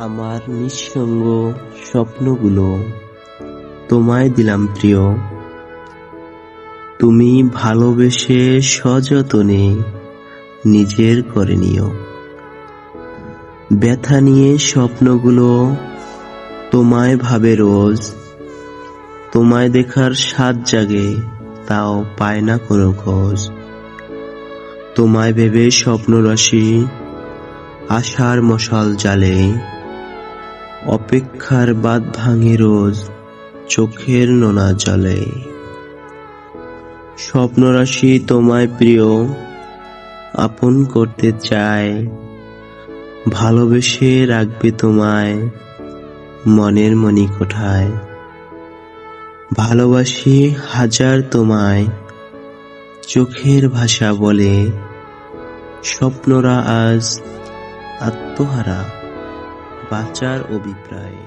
আমার নিঃসঙ্গ স্বপ্নগুলো তোমায় দিলাম প্রিয়, তুমি ভালোবেসে সযতনে নিজের করে নিও। ব্যথা নিয়ে স্বপ্নগুলো তোমায় ভাবে রোজ, তোমায় দেখার স্বাদ জাগে তাও পায় না কোনো খোঁজ। তোমায় ভেবে স্বপ্নরাশি আশার মশাল জ্বালে, অপেক্ষার বাঁধ ভাঙে রোজ চোখের নোনা জলে। স্বপ্নরাশি তোমায় প্রিয় আপন করতে চায়, ভালোবেসে রাখবে তোমায় মনের মণিকোঠায়। ভালোবাসি হাজার তোমায় চোখের ভাষা বলে, স্বপ্নরা আজ আত্মহারা বাঁচার অভিপ্রায়।